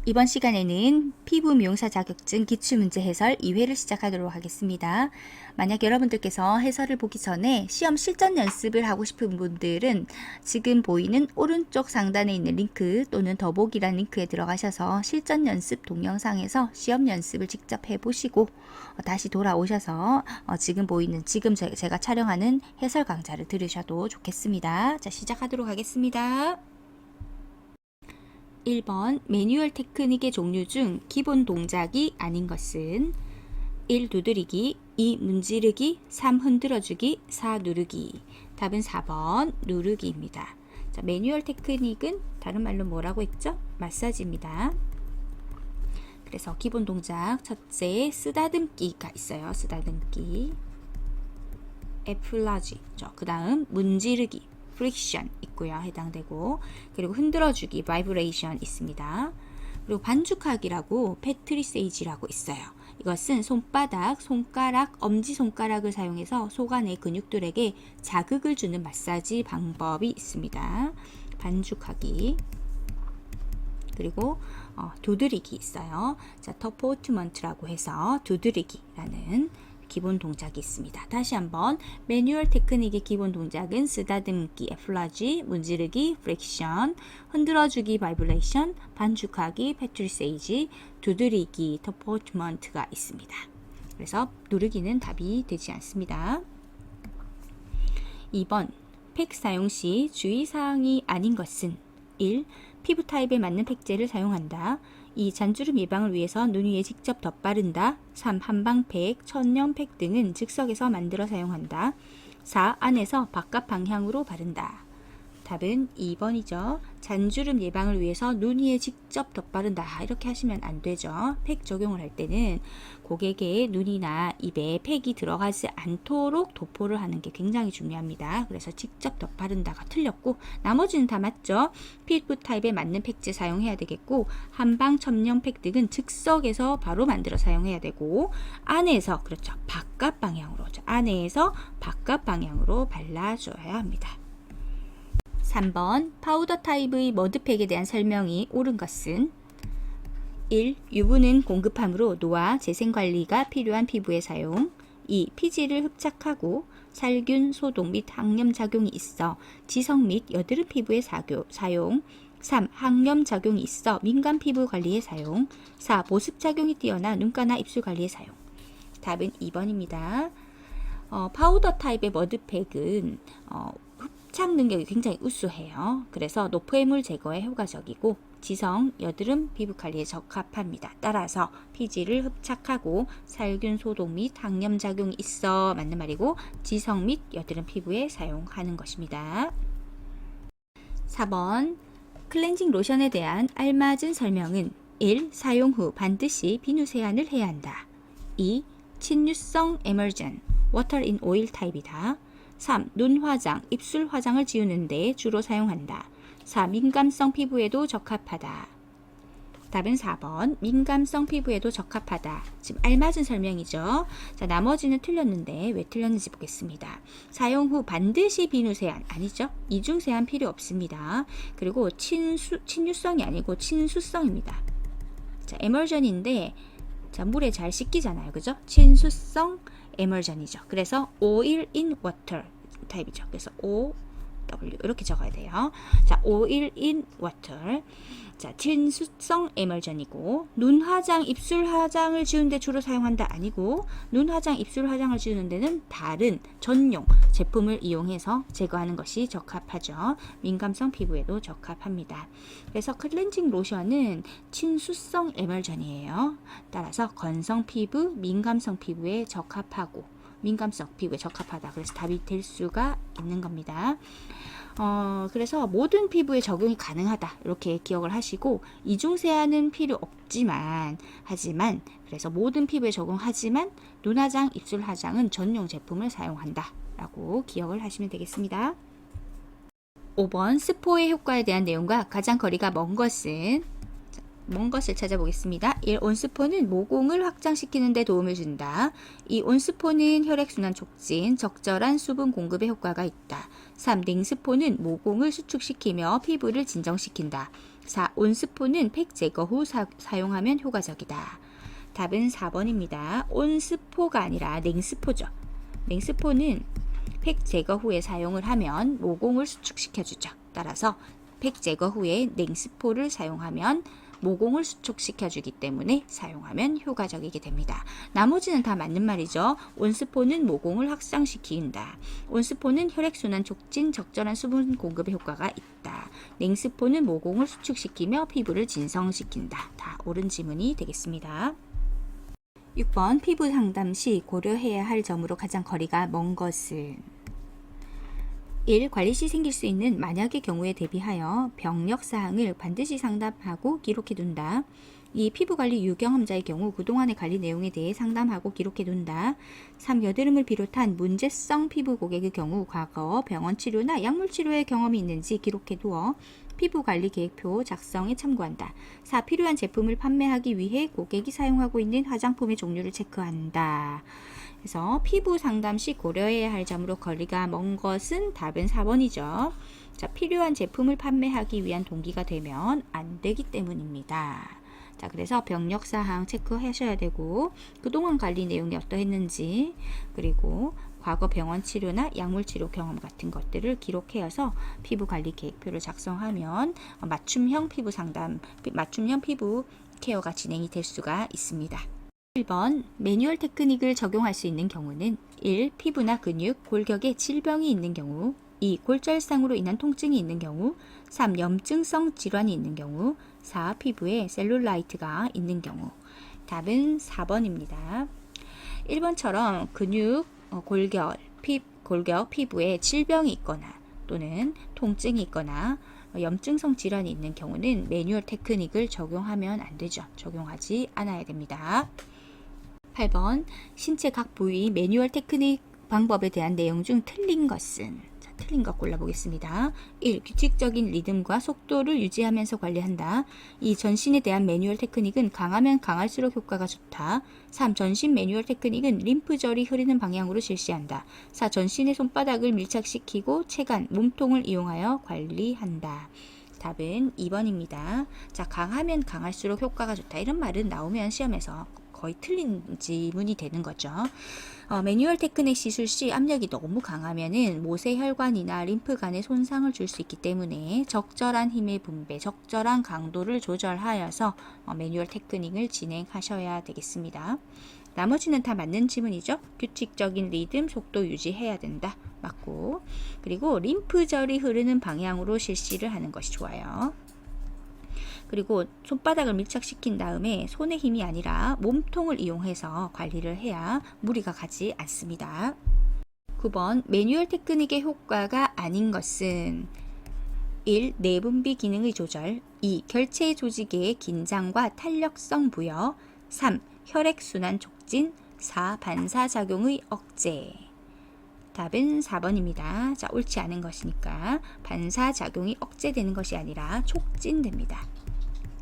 이번 시간에는 피부 미용사 자격증 기출문제 해설 2회를 시작하도록 하겠습니다. 만약 여러분들께서 해설을 보기 전에 시험 실전 연습을 하고 싶은 분들은 지금 보이는 오른쪽 상단에 있는 링크 또는 더보기란 링크에 들어가셔서 실전 연습 동영상에서 시험 연습을 직접 해보시고 다시 돌아오셔서 지금 보이는 제가 촬영하는 해설 강좌를 들으셔도 좋겠습니다. 자, 시작하도록 하겠습니다. 1번 매뉴얼 테크닉의 종류 중 기본 동작이 아닌 것은 1. 두드리기, 2. 문지르기, 3. 흔들어주기, 4. 누르기. 답은 4번 누르기입니다. 자, 매뉴얼 테크닉은 다른 말로 뭐라고 했죠? 마사지입니다. 그래서 기본 동작 첫째 쓰다듬기가 있어요. 쓰다듬기, 애플라지. 그 다음 문지르기, 프릭션 있고요. 해당되고, 그리고 흔들어주기, 바이브레이션 있습니다. 그리고 반죽하기라고 패트리세이지라고 있어요. 이것은 손바닥, 손가락, 엄지손가락을 사용해서 속 안의 근육들에게 자극을 주는 마사지 방법이 있습니다. 반죽하기. 그리고 두드리기 있어요. 자, 터포트먼트라고 해서 두드리기라는 기본 동작이 있습니다. 다시 한번 매뉴얼 테크닉의 기본 동작은 쓰다듬기, 애플라지, 문지르기, 프릭션, 흔들어주기, 바이브레이션, 반죽하기, 패트리세이지, 두드리기, 터포트먼트가 있습니다. 그래서 누르기는 답이 되지 않습니다. 2번 팩 사용 시 주의사항이 아닌 것은 1. 피부 타입에 맞는 팩제를 사용한다. 2. 잔주름 예방을 위해서 눈 위에 직접 덧바른다. 3. 한방팩, 천연팩 등은 즉석에서 만들어 사용한다. 4. 안에서 바깥 방향으로 바른다. 답은 2번이죠. 잔주름 예방을 위해서 눈 위에 직접 덧바른다. 이렇게 하시면 안 되죠. 팩 적용을 할 때는 고객의 눈이나 입에 팩이 들어가지 않도록 도포를 하는 게 굉장히 중요합니다. 그래서 직접 덧바른다가 틀렸고, 나머지는 다 맞죠. 피부 타입에 맞는 팩제 사용해야 되겠고, 한방 천연팩 등은 즉석에서 바로 만들어 사용해야 되고, 안에서, 그렇죠, 바깥 방향으로, 안에서 바깥 방향으로 발라줘야 합니다. 3번 파우더 타입의 머드팩에 대한 설명이 옳은 것은 1. 유분은 공급함으로 노화, 재생관리가 필요한 피부에 사용. 2. 피지를 흡착하고 살균, 소독 및 항염작용이 있어 지성 및 여드름 피부에 사용. 3. 항염작용이 있어 민감 피부 관리에 사용. 4. 보습작용이 뛰어나 눈가나 입술 관리에 사용. 답은 2번입니다. 파우더 타입의 머드팩은 흡착 능력이 굉장히 우수해요. 그래서 노폐물 제거에 효과적이고 지성, 여드름 피부 관리에 적합합니다. 따라서 피지를 흡착하고 살균, 소독 및 항염작용이 있어 맞는 말이고 지성 및 여드름 피부에 사용하는 것입니다. 4번 클렌징 로션에 대한 알맞은 설명은 1. 사용 후 반드시 비누 세안을 해야 한다. 2. 침유성 에멀전, 워터 인 오일 타입이다. 3. 눈 화장, 입술 화장을 지우는 데 주로 사용한다. 4. 민감성 피부에도 적합하다. 답은 4번 민감성 피부에도 적합하다. 지금 알맞은 설명이죠. 자, 나머지는 틀렸는데 왜 틀렸는지 보겠습니다. 사용 후 반드시 비누 세안 아니죠. 이중 세안 필요 없습니다. 그리고 침유성이 아니고 친수성입니다. 자, 에멀전인데 자, 물에 잘 씻기잖아요. 그죠? 친수성 에멀전이죠. 그래서 oil in water 타입이죠. 그래서 O, W 이렇게 적어야 돼요. 자, oil in water. 자, 친수성 에멀전이고 눈 화장, 입술 화장을 지우는데 주로 사용한다 아니고 눈 화장, 입술 화장을 지우는 데는 다른 전용 제품을 이용해서 제거하는 것이 적합하죠. 민감성 피부에도 적합합니다. 그래서 클렌징 로션은 친수성 에멀전이에요. 따라서 건성 피부, 민감성 피부에 적합하고 민감성 피부에 적합하다. 그래서 답이 될 수가 있는 겁니다. 그래서 모든 피부에 적용이 가능하다. 이렇게 기억을 하시고 이중 세안은 필요 없지만 그래서 모든 피부에 적용하지만 눈 화장, 입술 화장은 전용 제품을 사용한다. 라고 기억을 하시면 되겠습니다. 5번 스포의 효과에 대한 내용과 가장 거리가 먼 것은 먼 것을 찾아보겠습니다. 1. 온스포는 모공을 확장시키는 데 도움을 준다. 2. 온스포는 혈액순환 촉진, 적절한 수분 공급에 효과가 있다. 3. 냉스포는 모공을 수축시키며 피부를 진정시킨다. 4. 온스포는 팩 제거 후 사용하면 효과적이다. 답은 4번입니다. 온스포가 아니라 냉스포죠. 냉스포는 팩 제거 후에 사용을 하면 모공을 수축시켜주죠. 따라서 팩 제거 후에 냉스포를 사용하면 모공을 수축시켜주기 때문에 사용하면 효과적이게 됩니다. 나머지는 다 맞는 말이죠. 온스포는 모공을 확장시킨다. 온스포는 혈액순환 촉진, 적절한 수분 공급에 효과가 있다. 냉스포는 모공을 수축시키며 피부를 진성시킨다. 다 옳은 지문이 되겠습니다. 6번 피부 상담 시 고려해야 할 점으로 가장 거리가 먼 것은 1. 관리 시 생길 수 있는 만약의 경우에 대비하여 병력 사항을 반드시 상담하고 기록해둔다. 2. 피부관리 유경험자의 경우 그동안의 관리 내용에 대해 상담하고 기록해둔다. 3. 여드름을 비롯한 문제성 피부 고객의 경우 과거 병원 치료나 약물 치료의 경험이 있는지 기록해두어 피부관리 계획표 작성에 참고한다. 4. 필요한 제품을 판매하기 위해 고객이 사용하고 있는 화장품의 종류를 체크한다. 그래서 피부 상담 시 고려해야 할 점으로 거리가 먼 것은 답은 4번이죠. 자, 필요한 제품을 판매하기 위한 동기가 되면 안 되기 때문입니다. 자, 그래서 병력사항 체크하셔야 되고 그동안 관리 내용이 어떠했는지 그리고 과거 병원 치료나 약물 치료 경험 같은 것들을 기록해서 피부 관리 계획표를 작성하면 맞춤형 피부 상담, 맞춤형 피부 케어가 진행이 될 수가 있습니다. 1번 매뉴얼 테크닉을 적용할 수 있는 경우는 1. 피부나 근육, 골격에 질병이 있는 경우 2. 골절상으로 인한 통증이 있는 경우 3. 염증성 질환이 있는 경우 4. 피부에 셀룰라이트가 있는 경우 답은 4번입니다. 1번처럼 근육, 골격, 피부에 질병이 있거나 또는 통증이 있거나 염증성 질환이 있는 경우는 매뉴얼 테크닉을 적용하면 안 되죠. 적용하지 않아야 됩니다. 8번 신체 각 부위 매뉴얼 테크닉 방법에 대한 내용 중 틀린 것은 틀린 것 골라보겠습니다. 1. 규칙적인 리듬과 속도를 유지하면서 관리한다. 2. 전신에 대한 매뉴얼 테크닉은 강하면 강할수록 효과가 좋다. 3. 전신 매뉴얼 테크닉은 림프절이 흐르는 방향으로 실시한다. 4. 전신의 손바닥을 밀착시키고 체간, 몸통을 이용하여 관리한다. 답은 2번입니다. 자, 강하면 강할수록 효과가 좋다. 이런 말은 나오면 시험에서 거의 틀린 지문이 되는 거죠. 매뉴얼 테크닉 시술 시 압력이 너무 강하면은 모세혈관이나 림프관에 손상을 줄 수 있기 때문에 적절한 힘의 분배, 적절한 강도를 조절하여서 매뉴얼 테크닉을 진행하셔야 되겠습니다. 나머지는 다 맞는 지문이죠. 규칙적인 리듬, 속도 유지해야 된다. 맞고, 그리고 림프절이 흐르는 방향으로 실시를 하는 것이 좋아요. 그리고 손바닥을 밀착시킨 다음에 손의 힘이 아니라 몸통을 이용해서 관리를 해야 무리가 가지 않습니다. 9번 매뉴얼 테크닉의 효과가 아닌 것은 1. 내분비 기능의 조절 2. 결체 조직의 긴장과 탄력성 부여 3. 혈액순환 촉진 4. 반사작용의 억제 답은 4번입니다. 자, 옳지 않은 것이니까 반사작용이 억제되는 것이 아니라 촉진됩니다.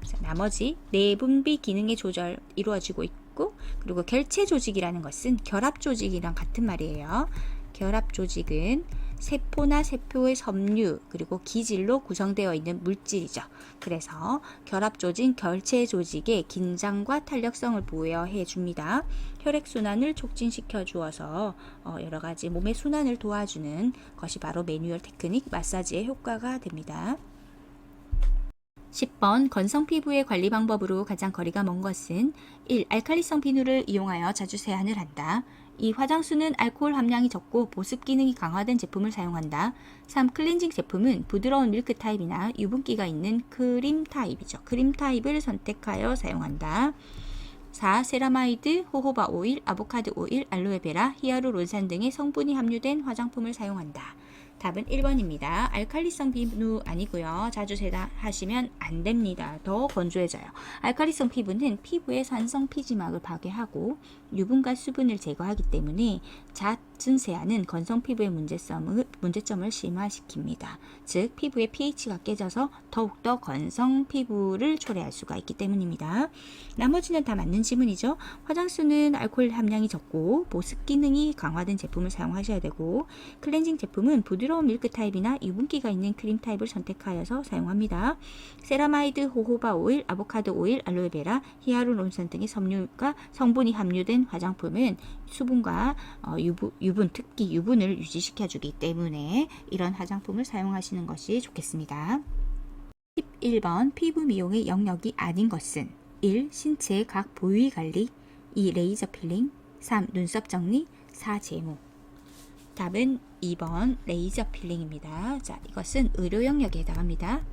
자, 나머지 내분비 기능의 조절 이루어지고 있고 그리고 결체 조직이라는 것은 결합 조직이랑 같은 말이에요. 결합 조직은 세포나 세포의 섬유 그리고 기질로 구성되어 있는 물질이죠. 그래서 결합 조직, 결체 조직의 긴장과 탄력성을 부여해 줍니다. 혈액순환을 촉진시켜 주어서 여러 가지 몸의 순환을 도와주는 것이 바로 매뉴얼 테크닉 마사지의 효과가 됩니다. 10번 건성 피부의 관리 방법으로 가장 거리가 먼 것은 1. 알칼리성 비누를 이용하여 자주 세안을 한다. 2. 화장수는 알코올 함량이 적고 보습 기능이 강화된 제품을 사용한다. 3. 클렌징 제품은 부드러운 밀크 타입이나 유분기가 있는 크림 타입이죠. 크림 타입을 선택하여 사용한다. 4. 세라마이드, 호호바 오일, 아보카도 오일, 알로에베라, 히아루론산 등의 성분이 함유된 화장품을 사용한다. 답은 1번입니다. 알칼리성 비누 아니고요. 자주 세안하시면 안 됩니다. 더 건조해져요. 알칼리성 피부는 피부의 산성 피지막을 파괴하고 유분과 수분을 제거하기 때문에 낮은 세안은 건성 피부의 문제점을 심화시킵니다. 즉 피부의 pH가 깨져서 더욱더 건성 피부를 초래할 수가 있기 때문입니다. 나머지는 다 맞는 지문이죠. 화장수는 알코올 함량이 적고 보습 기능이 강화된 제품을 사용하셔야 되고, 클렌징 제품은 부드러운 밀크 타입이나 유분기가 있는 크림 타입을 선택하여서 사용합니다. 세라마이드, 호호바 오일, 아보카도 오일, 알로에베라, 히아루론산 등의 성분이 함유된 화장품은 수분과 유분, 특히 유분을 유지시켜주기 때문에 이런 화장품을 사용하시는 것이 좋겠습니다. 11번 피부 미용의 영역이 아닌 것은 1. 신체 각 부위 관리, 2. 레이저 필링, 3. 눈썹 정리, 4. 제모. 답은 2번 레이저 필링입니다. 자, 이것은 의료 영역에 해당합니다.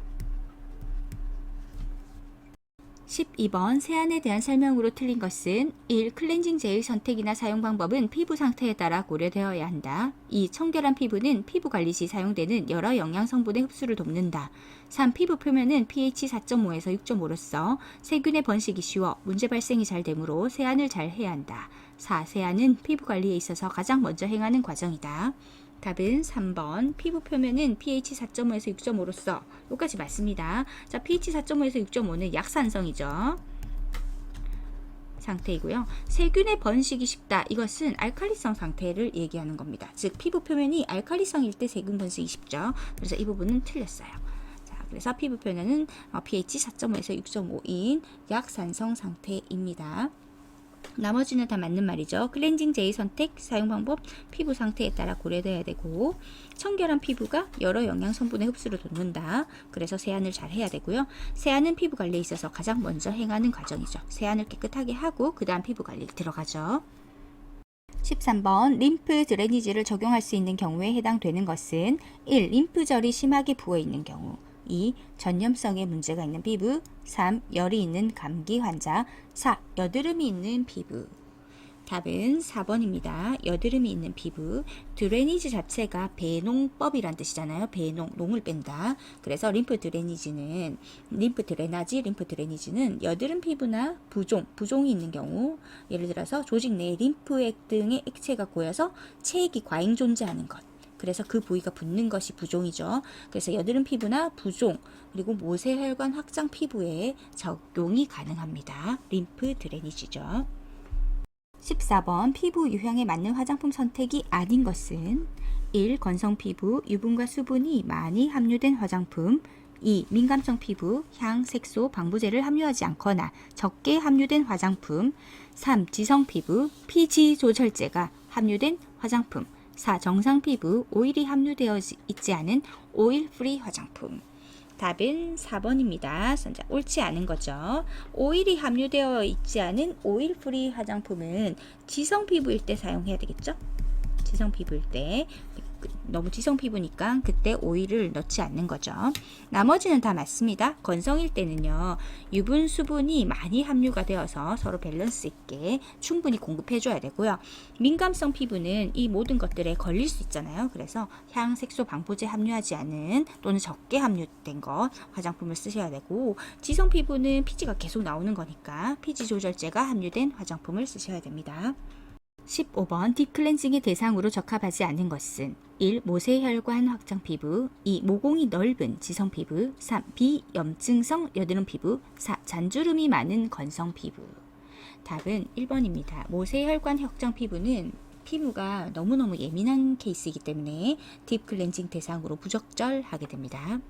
12번 세안에 대한 설명으로 틀린 것은 1. 클렌징 젤 선택이나 사용 방법은 피부 상태에 따라 고려되어야 한다. 2. 청결한 피부는 피부 관리 시 사용되는 여러 영양 성분의 흡수를 돕는다. 3. 피부 표면은 pH 4.5에서 6.5로서 세균의 번식이 쉬워 문제 발생이 잘 되므로 세안을 잘 해야 한다. 4. 세안은 피부 관리에 있어서 가장 먼저 행하는 과정이다. 답은 3번 피부 표면은 pH 4.5에서 6.5로서 여기까지 맞습니다. 자, pH 4.5에서 6.5는 약산성이죠. 상태이고요. 세균의 번식이 쉽다. 이것은 알칼리성 상태를 얘기하는 겁니다. 즉 피부 표면이 알칼리성일 때 세균 번식이 쉽죠. 그래서 이 부분은 틀렸어요. 자, 그래서 피부 표면은 pH 4.5에서 6.5인 약산성 상태입니다. 나머지는 다 맞는 말이죠. 클렌징 젤 선택, 사용 방법, 피부 상태에 따라 고려되어야 되고, 청결한 피부가 여러 영양 성분의 흡수를 돕는다. 그래서 세안을 잘 해야 되고요. 세안은 피부 관리에 있어서 가장 먼저 행하는 과정이죠. 세안을 깨끗하게 하고 그 다음 피부 관리를 들어가죠. 13번 림프 드레니지를 적용할 수 있는 경우에 해당되는 것은 1. 림프절이 심하게 부어있는 경우, 2. 전염성에 문제가 있는 피부, 3. 열이 있는 감기 환자, 4. 여드름이 있는 피부. 답은 4번입니다. 여드름이 있는 피부. 드레니지 자체가 배농법이란 뜻이잖아요. 배농, 농을 뺀다. 그래서 림프 드레니지는 여드름 피부나 부종이 있는 경우, 예를 들어서 조직 내에 림프액 등의 액체가 고여서 체액이 과잉 존재하는 것. 그래서 그 부위가 붓는 것이 부종이죠. 그래서 여드름 피부나 부종, 그리고 모세혈관 확장 피부에 적용이 가능합니다. 림프 드레니지죠. 14번 피부 유형에 맞는 화장품 선택이 아닌 것은 1. 건성 피부, 유분과 수분이 많이 함유된 화장품, 2. 민감성 피부, 향, 색소, 방부제를 함유하지 않거나 적게 함유된 화장품, 3. 지성 피부, 피지 조절제가 함유된 화장품, 4. 정상 피부, 오일이 함유되어 있지 않은 오일 프리 화장품. 답은 4번입니다. 옳지 않은 거죠. 오일이 함유되어 있지 않은 오일 프리 화장품은 지성 피부일 때 사용해야 되겠죠? 지성 피부일 때. 너무 지성 피부니까 그때 오일을 넣지 않는 거죠. 나머지는 다 맞습니다. 건성일 때는요, 유분, 수분이 많이 함유가 되어서 서로 밸런스 있게 충분히 공급해 줘야 되고요. 민감성 피부는 이 모든 것들에 걸릴 수 있잖아요. 그래서 향, 색소, 방부제 함유하지 않은 또는 적게 함유된 것 화장품을 쓰셔야 되고, 지성 피부는 피지가 계속 나오는 거니까 피지 조절제가 함유된 화장품을 쓰셔야 됩니다. 15번 딥클렌징의 대상으로 적합하지 않은 것은 1. 모세혈관 확장 피부, 2. 모공이 넓은 지성 피부, 3. 비염증성 여드름 피부, 4. 잔주름이 많은 건성 피부. 답은 1번입니다. 모세혈관 확장 피부는 피부가 너무너무 예민한 케이스이기 때문에 딥클렌징 대상으로 부적절하게 됩니다.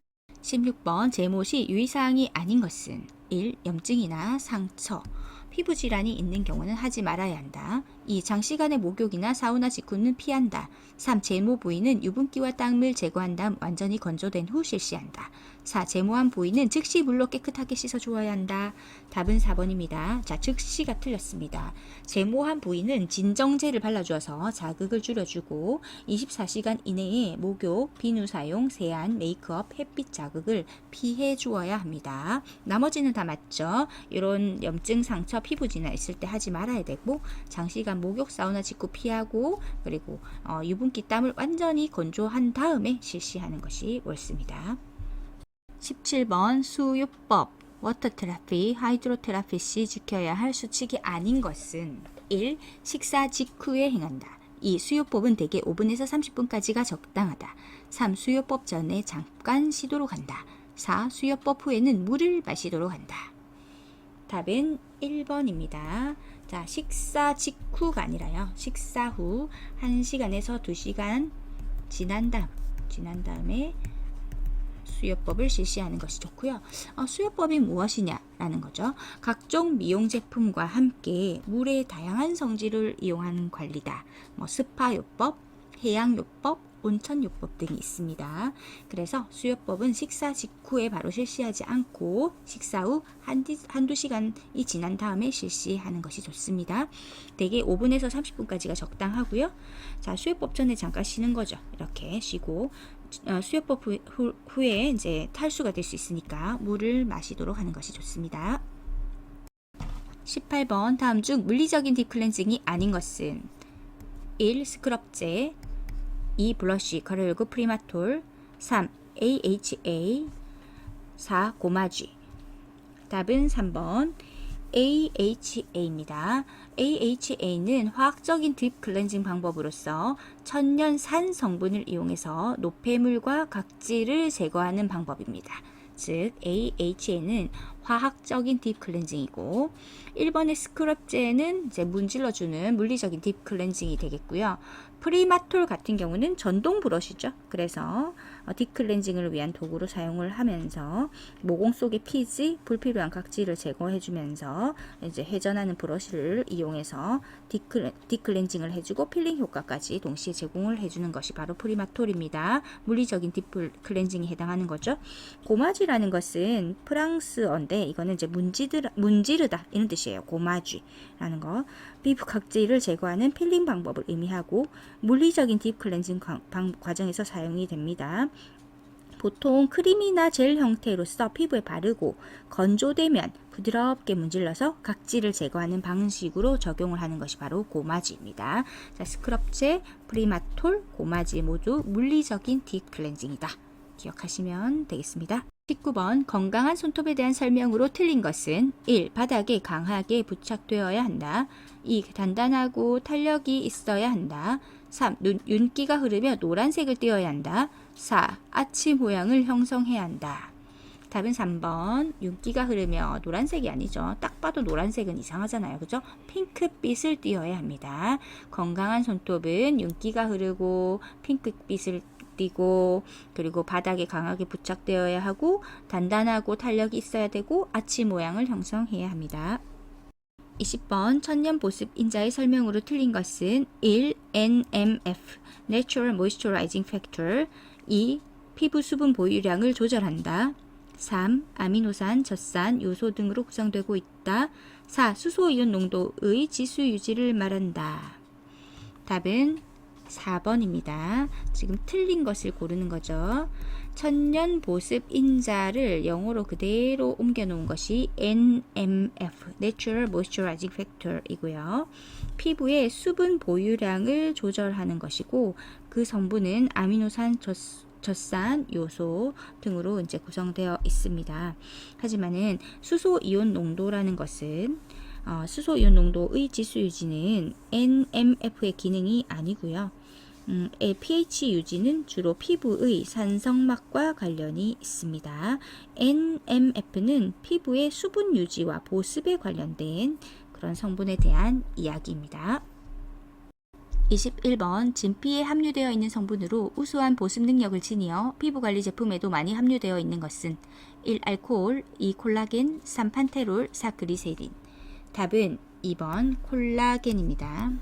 16번 제모 시 유의사항이 아닌 것은 1. 염증이나 상처, 피부 질환이 있는 경우는 하지 말아야 한다. 2. 장시간의 목욕이나 사우나 직후는 피한다. 3. 제모 부위는 유분기와 땀을 제거한 다음 완전히 건조된 후 실시한다. 4. 제모한 부위는 즉시 물로 깨끗하게 씻어 주어야 한다. 답은 4번입니다. 자, 즉시가 틀렸습니다. 제모한 부위는 진정제를 발라주어서 자극을 줄여주고 24시간 이내에 목욕, 비누 사용, 세안, 메이크업, 햇빛 자극을 피해 주어야 합니다. 나머지는 다 맞죠? 이런 염증, 상처, 피부 진화 있을 때 하지 말아야 되고, 장시간 목욕, 사우나 직후 피하고, 그리고 유분기 땀을 완전히 건조한 다음에 실시하는 것이 옳습니다. 17번 수유법 워터 테라피, 하이드로 테라피 시 지켜야 할 수칙이 아닌 것은 1. 식사 직후에 행한다. 2. 수요법은 대개 5분에서 30분까지가 적당하다. 3. 수요법 전에 잠깐 쉬도록 한다. 4. 수요법 후에는 물을 마시도록 한다. 답은 1번입니다. 자, 식사 직후가 아니라요. 식사 후 1시간에서 2시간 지난 다음에 수요법을 실시하는 것이 좋고요. 수요법이 무엇이냐라는 거죠. 각종 미용 제품과 함께 물의 다양한 성질을 이용하는 관리다. 스파요법, 해양요법, 온천요법 등이 있습니다. 그래서 수요법은 식사 직후에 바로 실시하지 않고 식사 후 한두 시간이 지난 다음에 실시하는 것이 좋습니다. 대개 5분에서 30분까지가 적당하고요. 자, 수요법 전에 잠깐 쉬는 거죠. 이렇게 쉬고 수요법 후에 이제 탈수가 될 수 있으니까 물을 마시도록 하는 것이 좋습니다. 18번 다음 중 물리적인 딥클렌징이 아닌 것은 1. 스크럽제 2. 블러쉬 괄호 열고 프리마톨 3. AHA 4. 고마쥐 답은 3번 AHA입니다. AHA는 화학적인 딥 클렌징 방법으로서 천연산 성분을 이용해서 노폐물과 각질을 제거하는 방법입니다. 즉 AHA는 화학적인 딥 클렌징이고 1번의 스크럽제는 이제 문질러주는 물리적인 딥 클렌징이 되겠고요. 프리마톨 같은 경우는 전동 브러쉬죠. 그래서 딥 클렌징을 위한 도구로 사용을 하면서 모공 속의 피지, 불필요한 각질을 제거해주면서 이제 회전하는 브러쉬를 이용해서 딥 클렌징을 해주고 필링 효과까지 동시에 제공을 해주는 것이 바로 프리마톨입니다. 물리적인 딥 클렌징에 해당하는 거죠. 고마쥐라는 것은 프랑스어인데 이거는 이제 문지르다 이런 뜻이에요. 고마쥐라는 거. 피부 각질을 제거하는 필링 방법을 의미하고 물리적인 딥 클렌징 과정에서 사용이 됩니다. 보통 크림이나 젤 형태로서 피부에 바르고 건조되면 부드럽게 문질러서 각질을 제거하는 방식으로 적용을 하는 것이 바로 고마쥐입니다. 자, 스크럽제, 프리마톨, 고마쥐 모두 물리적인 딥 클렌징이다. 기억하시면 되겠습니다. 19번 건강한 손톱에 대한 설명으로 틀린 것은 1. 바닥에 강하게 부착되어야 한다. 2. 단단하고 탄력이 있어야 한다. 3. 윤기가 흐르며 노란색을 띄어야 한다. 4. 아치 모양을 형성해야 한다. 답은 3번 윤기가 흐르며 노란색이 아니죠. 딱 봐도 노란색은 이상하잖아요. 그죠? 핑크빛을 띄어야 합니다. 건강한 손톱은 윤기가 흐르고 핑크빛을 띄고 그리고 바닥에 강하게 부착되어야 하고 단단하고 탄력이 있어야 되고 아치 모양을 형성해야 합니다. 20번 천연 보습 인자의 설명으로 틀린 것은 1. NMF Natural Moisturizing Factor 2. 피부 수분 보유량을 조절한다. 3. 아미노산, 젖산, 요소 등으로 구성되고 있다. 4. 수소이온 농도의 지수 유지를 말한다. 답은 4번입니다. 지금 틀린 것을 고르는 거죠. 천연 보습 인자를 영어로 그대로 옮겨 놓은 것이 NMF, Natural Moisturizing Factor 이고요. 피부의 수분 보유량을 조절하는 것이고 그 성분은 아미노산, 젖산, 요소 등으로 이제 구성되어 있습니다. 하지만은 수소이온 농도라는 것은 수소이온 농도의 지수 유지는 NMF의 기능이 아니고요. pH 유지는 주로 피부의 산성막과 관련이 있습니다. NMF는 피부의 수분 유지와 보습에 관련된 그런 성분에 대한 이야기입니다. 21번 진피에 함유되어 있는 성분으로 우수한 보습 능력을 지니어 피부관리 제품에도 많이 함유되어 있는 것은 1. 알코올, 2. 콜라겐, 3. 판테놀, 4. 그리세린. 답은 2번 콜라겐입니다.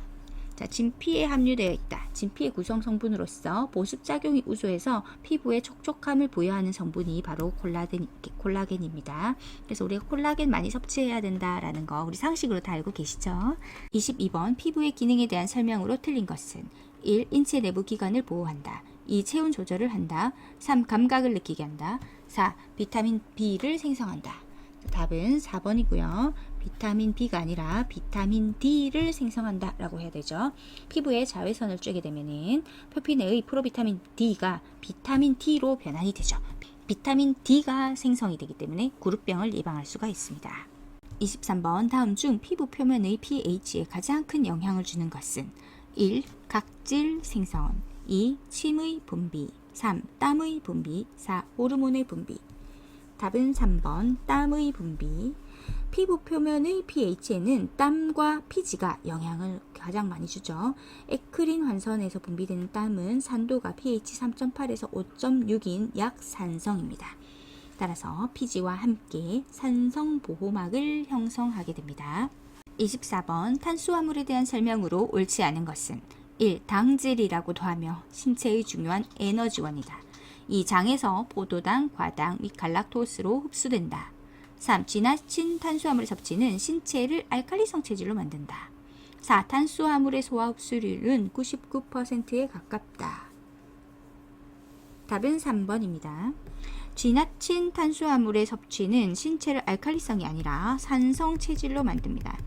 자, 진피에 함유되어 있다. 진피의 구성 성분으로서 보습 작용이 우수해서 피부에 촉촉함을 부여하는 성분이 바로 콜라겐입니다. 그래서 우리가 콜라겐 많이 섭취해야 된다라는 거 우리 상식으로 다 알고 계시죠? 22번 피부의 기능에 대한 설명으로 틀린 것은 1. 인체 내부 기관을 보호한다. 2. 체온 조절을 한다. 3. 감각을 느끼게 한다. 4. 비타민 B를 생성한다. 답은 4번이고요. 비타민 B가 아니라 비타민 D를 생성한다 라고 해야 되죠. 피부에 자외선을 쬐게 되면은 표피 내의 프로비타민 D가 비타민 T로 변환이 되죠. 비타민 D가 생성이 되기 때문에 구루병을 예방할 수가 있습니다. 23번 다음 중 피부 표면의 pH에 가장 큰 영향을 주는 것은 1. 각질 생성 2. 침의 분비 3. 땀의 분비 4. 호르몬의 분비 답은 3번 땀의 분비 피부 표면의 pH에는 땀과 피지가 영향을 가장 많이 주죠. 에크린 환선에서 분비되는 땀은 산도가 pH 3.8에서 5.6인 약산성입니다. 따라서 피지와 함께 산성 보호막을 형성하게 됩니다. 24번 탄수화물에 대한 설명으로 옳지 않은 것은 1. 당질이라고도 하며 신체의 중요한 에너지원이다. 2. 장에서 포도당, 과당 및 갈락토스로 흡수된다. 3. 지나친 탄수화물 섭취는 신체를 알칼리성 체질로 만든다. 4. 탄수화물의 소화 흡수율은 99%에 가깝다. 답은 3번입니다. 지나친 탄수화물의 섭취는 신체를 알칼리성이 아니라 산성 체질로 만듭니다.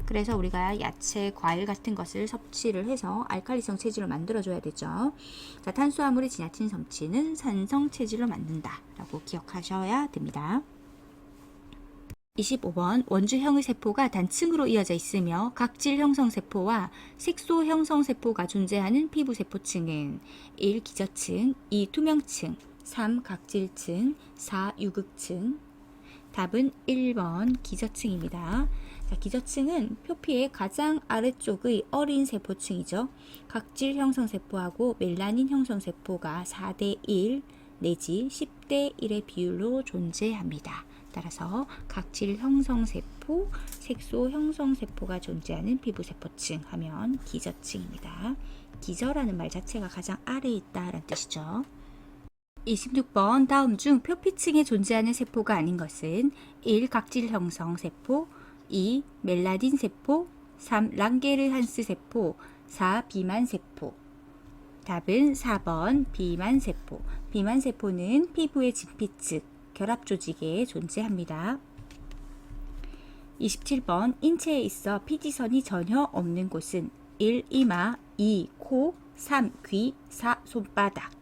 그래서 우리가 야채, 과일 같은 것을 섭취를 해서 알칼리성 체질로 만들어줘야 되죠. 자, 탄수화물의 지나친 섭취는 산성 체질로 만든다 라고 기억하셔야 됩니다. 25번 원주형의 세포가 단층으로 이어져 있으며 각질 형성 세포와 색소 형성 세포가 존재하는 피부 세포층은 1. 기저층 2. 투명층 3. 각질층 4. 유극층 답은 1번 기저층입니다. 자, 기저층은 표피의 가장 아래쪽의 어린 세포층이죠. 각질 형성 세포하고 멜라닌 형성 세포가 4대 1 내지 10대 1의 비율로 존재합니다. 따라서 각질 형성 세포, 색소 형성 세포가 존재하는 피부 세포층 하면 기저층입니다. 기저라는 말 자체가 가장 아래에 있다라는 뜻이죠. 26번 다음 중 표피층에 존재하는 세포가 아닌 것은 1. 각질 형성 세포 2. 멜라닌 세포 3. 랑게르한스 세포 4. 비만 세포 답은 4번 비만 세포 비만 세포는 피부의 진피층, 결합 조직에 존재합니다. 27번 인체에 있어 피지선이 전혀 없는 곳은 1. 이마 2. 코 3. 귀 4. 손바닥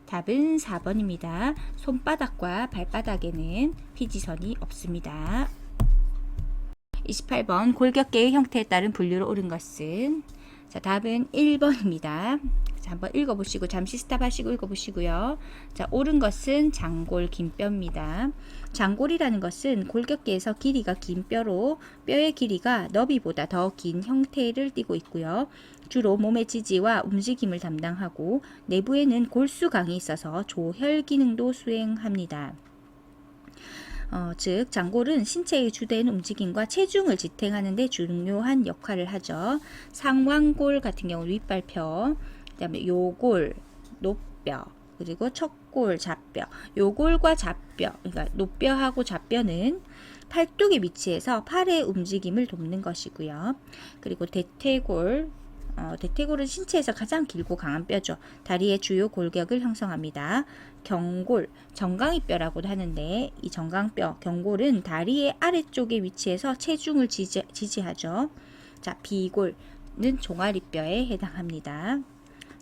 답은 4번입니다. 손바닥과 발바닥에는 피지선이 없습니다. 28번 골격계의 형태에 따른 분류로 옳은 것은 자, 답은 1번입니다. 자, 한번 읽어보시고 잠시 스탑하시고 읽어보시고요. 자, 옳은 것은 장골 긴 뼈입니다. 장골이라는 것은 골격계에서 길이가 긴 뼈로 뼈의 길이가 너비보다 더 긴 형태를 띠고 있고요. 주로 몸의 지지와 움직임을 담당하고 내부에는 골수강이 있어서 조혈 기능도 수행합니다. 즉 장골은 신체의 주된 움직임과 체중을 지탱하는 데 중요한 역할을 하죠. 상완골 같은 경우 윗발뼈, 그다음에 요골, 노뼈, 그리고 척골, 좌뼈. 요골과 좌뼈, 그러니까 노뼈하고 좌뼈는 팔뚝에 위치해서 팔의 움직임을 돕는 것이고요. 그리고 대퇴골, 대퇴골은 신체에서 가장 길고 강한 뼈죠. 다리의 주요 골격을 형성합니다. 경골, 정강이뼈라고도 하는데 이 정강뼈, 경골은 다리의 아래쪽에 위치해서 체중을 지지하죠. 자, 비골은 종아리뼈에 해당합니다.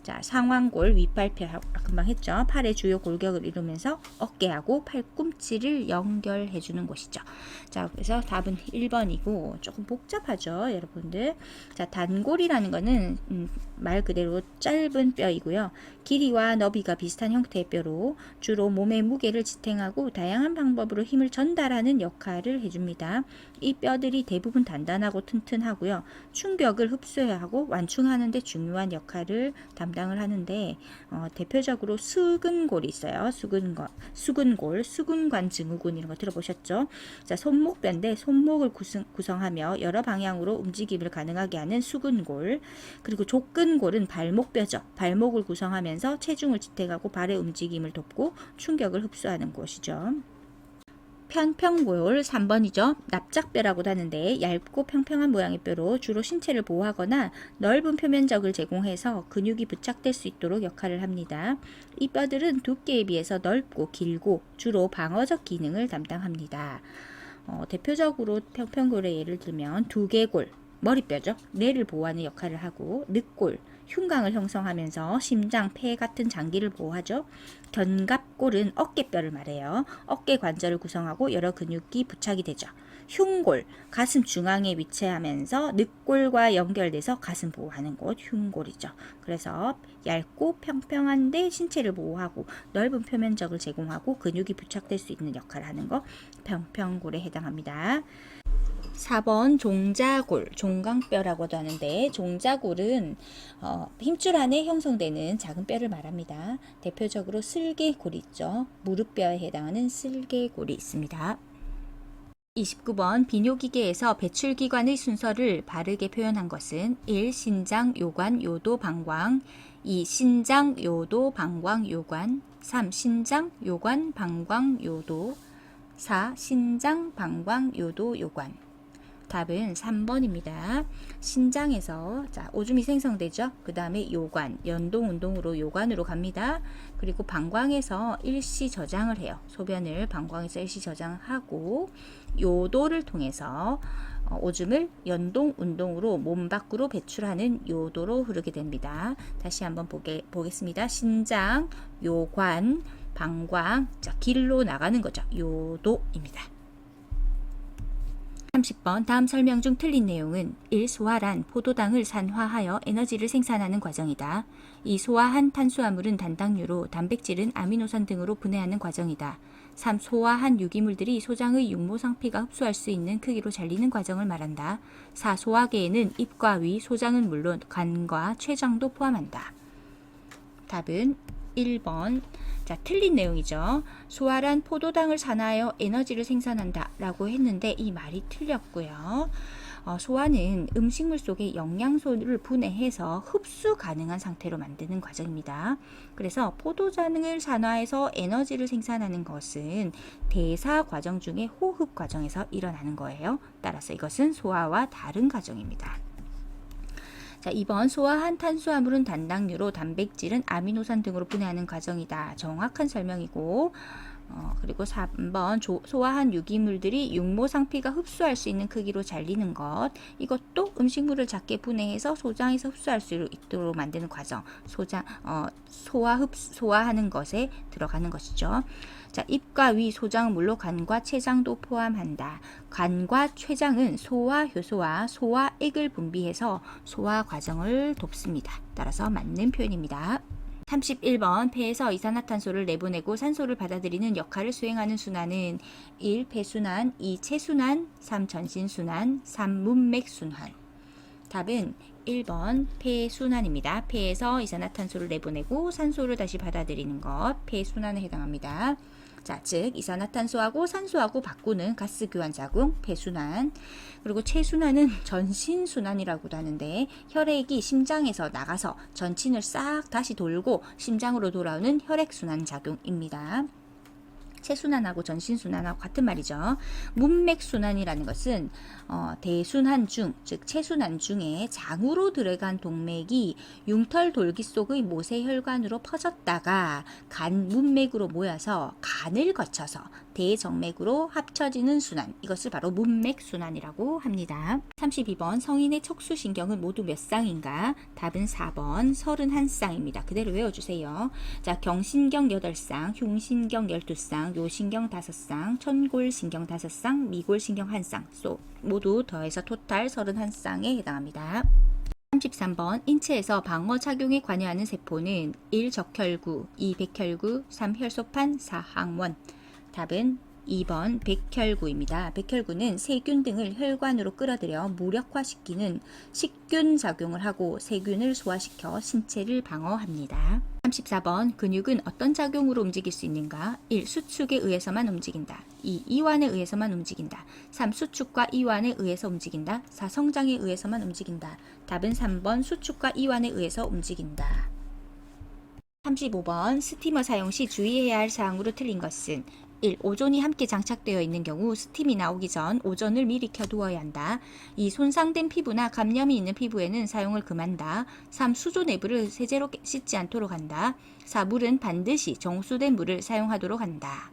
자, 상완골, 윗발뼈 금방 했죠. 팔의 주요 골격을 이루면서 어깨하고 팔꿈치를 연결해 주는 곳이죠. 자, 그래서 답은 1번이고 조금 복잡하죠, 여러분들. 자, 단골이라는 거는 말 그대로 짧은 뼈이고요. 길이와 너비가 비슷한 형태의 뼈로 주로 몸의 무게를 지탱하고 다양한 방법으로 힘을 전달하는 역할을 해줍니다. 이 뼈들이 대부분 단단하고 튼튼하고요. 충격을 흡수하고 완충하는 데 중요한 역할을 담당을 하는데 대표적으로 수근골이 있어요. 수근골, 수근관 증후군 이런 거 들어보셨죠? 자, 손목뼈인데 손목을 구성하며 여러 방향으로 움직임을 가능하게 하는 수근골, 그리고 족근골은 발목뼈죠. 발목을 구성하면서 체중을 지탱하고 발의 움직임을 돕고 충격을 흡수하는 곳이죠. 편평골 3번이죠. 납작뼈라고도 하는데 얇고 평평한 모양의 뼈로 주로 신체를 보호하거나 넓은 표면적을 제공해서 근육이 부착될 수 있도록 역할을 합니다. 이 뼈들은 두께에 비해서 넓고 길고 주로 방어적 기능을 담당합니다. 대표적으로 평평골의 예를 들면 두개골, 머리뼈죠. 뇌를 보호하는 역할을 하고, 늑골, 흉곽을 형성하면서 심장, 폐 같은 장기를 보호하죠. 견갑골은 어깨뼈를 말해요. 어깨 관절을 구성하고 여러 근육이 부착이 되죠. 흉골, 가슴 중앙에 위치하면서 늑골과 연결돼서 가슴 보호하는 곳 흉골이죠. 그래서 얇고 평평한데 신체를 보호하고 넓은 표면적을 제공하고 근육이 부착될 수 있는 역할을 하는 거 평평골에 해당합니다. 4번 종자골, 종강뼈라고도 하는데 종자골은 힘줄 안에 형성되는 작은 뼈를 말합니다. 대표적으로 쓸개골이 있죠. 무릎뼈에 해당하는 쓸개골이 있습니다. 29번 비뇨기계에서 배출기관의 순서를 바르게 표현한 것은 1. 신장, 요관, 요도, 방광 2. 신장, 요도, 방광, 요관 3. 신장, 요관, 방광, 요도 4. 신장, 방광, 요도, 요관 답은 3번입니다. 신장에서 오줌이 생성되죠. 그 다음에 요관, 연동, 운동으로 요관으로 갑니다. 그리고 방광에서 일시 저장을 해요. 소변을 방광에서 일시 저장하고 요도를 통해서 오줌을 연동, 운동으로 몸 밖으로 배출하는 요도로 흐르게 됩니다. 다시 한번 보겠습니다. 신장, 요관, 방광, 길로 나가는 거죠. 요도입니다. 30번 다음 설명 중 틀린 내용은 1. 소화란 포도당을 산화하여 에너지를 생산하는 과정이다. 2. 소화한 탄수화물은 단당류로 단백질은 아미노산 등으로 분해하는 과정이다. 3. 소화한 유기물들이 소장의 육모상피가 흡수할 수 있는 크기로 잘리는 과정을 말한다. 4. 소화계에는 입과 위, 소장은 물론 간과 췌장도 포함한다. 답은 1번. 틀린 내용이죠. 소화란 포도당을 산화하여 에너지를 생산한다 라고 했는데 이 말이 틀렸고요. 소화는 음식물 속에 영양소를 분해해서 흡수 가능한 상태로 만드는 과정입니다. 그래서 포도당을 산화해서 에너지를 생산하는 것은 대사 과정 중에 호흡 과정에서 일어나는 거예요. 따라서 이것은 소화와 다른 과정입니다. 2번 소화한 탄수화물은 단당류로 단백질은 아미노산 등으로 분해하는 과정이다. 정확한 설명이고 그리고 3번 소화한 유기물들이 육모상피가 흡수할 수 있는 크기로 잘리는 것 이것도 음식물을 작게 분해해서 소장에서 흡수할 수 있도록 만드는 과정 소화하는 것에 들어가는 것이죠. 입과 위 소장은 물론 간과 췌장도 포함한다. 간과 췌장은 소화 효소와 소화액을 분비해서 소화 과정을 돕습니다. 따라서 맞는 표현입니다. 31번 폐에서 이산화탄소를 내보내고 산소를 받아들이는 역할을 수행하는 순환은 1. 폐순환 2. 체순환 3. 전신순환 3. 문맥순환 답은 1번 폐순환입니다. 폐에서 이산화탄소를 내보내고 산소를 다시 받아들이는 것 폐순환에 해당합니다. 즉 이산화탄소하고 산소하고 바꾸는 가스 교환 작용 폐순환 그리고 체순환은 전신순환이라고도 하는데 혈액이 심장에서 나가서 전신을 싹 다시 돌고 심장으로 돌아오는 혈액순환 작용입니다. 체순환하고 전신순환하고 같은 말이죠. 문맥순환이라는 것은 대순환 중, 즉 체순환 중에 장으로 들어간 동맥이 융털 돌기 속의 모세혈관으로 퍼졌다가 간 문맥으로 모여서 간을 거쳐서 대정맥으로 합쳐지는 순환. 이것을 바로 문맥순환이라고 합니다. 32번 성인의 척수신경은 모두 몇 쌍인가? 답은 4번 31쌍입니다. 그대로 외워주세요. 경신경 8쌍, 흉신경 12쌍, 요신경 5쌍, 천골신경 5쌍, 미골신경 1쌍 모두 더해서 토탈 31쌍에 해당합니다. 33번 인체에서 방어 작용에 관여하는 세포는 1. 적혈구, 2. 백혈구, 3. 혈소판, 4. 항원 답은 2번 백혈구입니다. 백혈구는 세균 등을 혈관으로 끌어들여 무력화시키는 식균 작용을 하고 세균을 소화시켜 신체를 방어합니다. 34번 근육은 어떤 작용으로 움직일 수 있는가? 1. 수축에 의해서만 움직인다. 2. 이완에 의해서만 움직인다. 3. 수축과 이완에 의해서 움직인다. 4. 성장에 의해서만 움직인다. 답은 3번 수축과 이완에 의해서 움직인다. 35번 스티머 사용 시 주의해야 할 사항으로 틀린 것은 1. 오존이 함께 장착되어 있는 경우 스팀이 나오기 전 오존을 미리 켜두어야 한다. 2. 손상된 피부나 감염이 있는 피부에는 사용을 금한다. 3. 수조 내부를 세제로 씻지 않도록 한다. 4. 물은 반드시 정수된 물을 사용하도록 한다.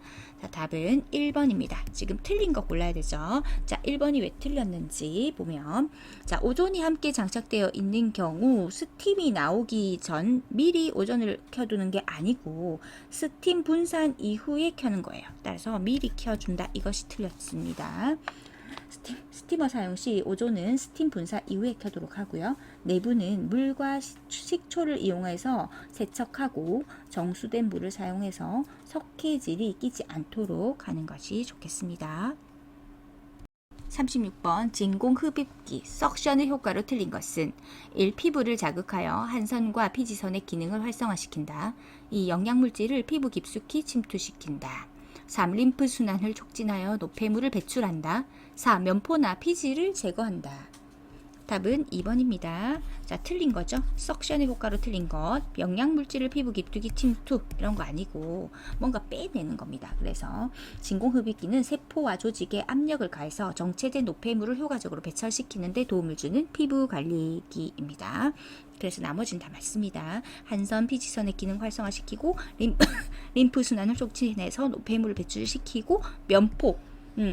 답은 1번입니다. 지금 틀린 거 골라야 되죠. 1번이 왜 틀렸는지 보면 오존이 함께 장착되어 있는 경우 스팀이 나오기 전 미리 오존을 켜두는 게 아니고 스팀 분산 이후에 켜는 거예요. 따라서 미리 켜준다. 이것이 틀렸습니다. 스티머 사용 시 오존은 스팀 분사 이후에 켜도록 하고요. 내부는 물과 식초를 이용해서 세척하고 정수된 물을 사용해서 석회질이 끼지 않도록 하는 것이 좋겠습니다. 36번 진공 흡입기 석션의 효과로 틀린 것은 1. 피부를 자극하여 한선과 피지선의 기능을 활성화시킨다. 2. 영양물질을 피부 깊숙이 침투시킨다. 3. 림프 순환을 촉진하여 노폐물을 배출한다. 4. 면포나 피지를 제거한다. 답은 2번입니다. 자, 틀린 거죠. 석션의 효과로 틀린 것. 영양물질을 피부 깊숙이 침투 이런 거 아니고 뭔가 빼내는 겁니다. 그래서 진공흡입기는 세포와 조직에 압력을 가해서 정체된 노폐물을 효과적으로 배출시키는 데 도움을 주는 피부관리기입니다. 그래서 나머지는 다 맞습니다. 한선, 피지선의 기능 활성화시키고 림프 순환을 촉진해서 노폐물을 배출시키고 면포,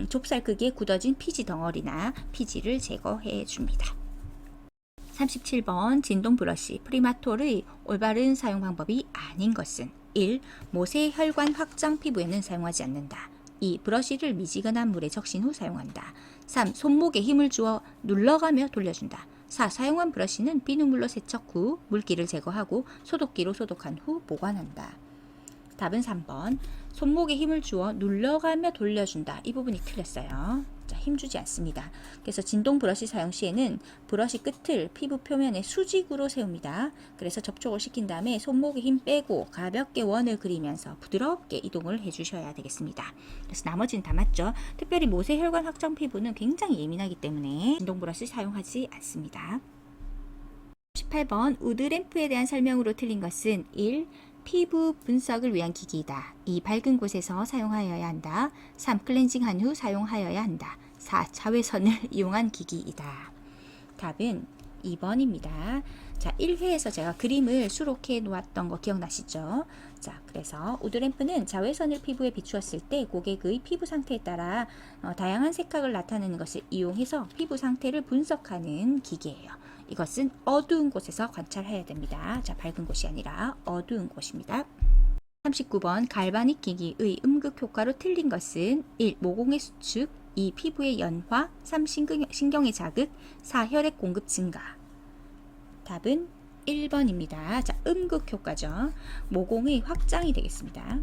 좁쌀 크기의 굳어진 피지 덩어리나 피지를 제거해 줍니다. 37번 진동 브러쉬 프리마톨의 올바른 사용 방법이 아닌 것은 1. 모세 혈관 확장 피부에는 사용하지 않는다. 2. 브러쉬를 미지근한 물에 적신 후 사용한다. 3. 손목에 힘을 주어 눌러가며 돌려준다. 4. 사용한 브러쉬는 비눗물로 세척 후 물기를 제거하고 소독기로 소독한 후 보관한다. 답은 3번. 손목에 힘을 주어 눌러가며 돌려준다. 이 부분이 틀렸어요. 자, 힘주지 않습니다. 그래서 진동 브러쉬 사용 시에는 브러쉬 끝을 피부 표면에 수직으로 세웁니다. 그래서 접촉을 시킨 다음에 손목에 힘 빼고 가볍게 원을 그리면서 부드럽게 이동을 해주셔야 되겠습니다. 그래서 나머지는 다 맞죠. 특별히 모세 혈관 확장 피부는 굉장히 예민하기 때문에 진동 브러쉬 사용하지 않습니다. 18번 우드램프에 대한 설명으로 틀린 것은 1. 피부 분석을 위한 기기이다. 2. 밝은 곳에서 사용하여야 한다. 3. 클렌징한 후 사용하여야 한다. 4. 자외선을 이용한 기기이다. 답은 2번입니다. 자, 1회에서 제가 그림을 수록해 놓았던 거 기억나시죠? 자, 그래서 우드램프는 자외선을 피부에 비추었을 때 고객의 피부 상태에 따라 다양한 색깔을 나타내는 것을 이용해서 피부 상태를 분석하는 기기예요. 이것은 어두운 곳에서 관찰해야 됩니다. 자, 밝은 곳이 아니라 어두운 곳입니다. 39번 갈바닉 기기의 음극 효과로 틀린 것은 1. 모공의 수축, 2. 피부의 연화, 3. 신경의 자극, 4. 혈액 공급 증가. 답은 1번입니다. 자, 음극 효과죠. 모공의 확장이 되겠습니다.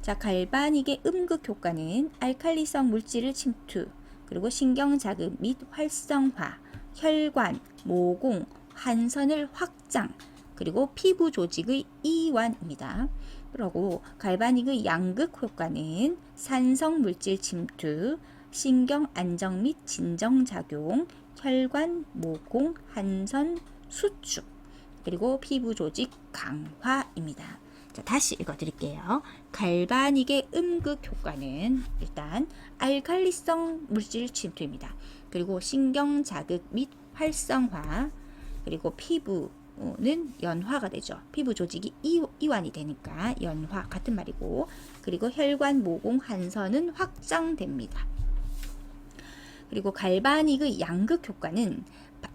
자, 갈바닉의 음극 효과는 알칼리성 물질을 침투, 그리고 신경 자극 및 활성화, 혈관, 모공, 한선을 확장, 그리고 피부 조직의 이완입니다. 그리고 갈바닉의 양극 효과는 산성 물질 침투, 신경 안정 및 진정 작용, 혈관, 모공, 한선, 수축, 그리고 피부 조직 강화입니다. 자, 다시 읽어드릴게요. 갈바닉의 음극 효과는 일단 알칼리성 물질 침투입니다. 그리고 신경 자극 및 활성화, 그리고 피부는 연화가 되죠. 피부 조직이 이완이 되니까 연화 같은 말이고, 그리고 혈관, 모공, 한선은 확장됩니다. 그리고 갈바닉의 양극 효과는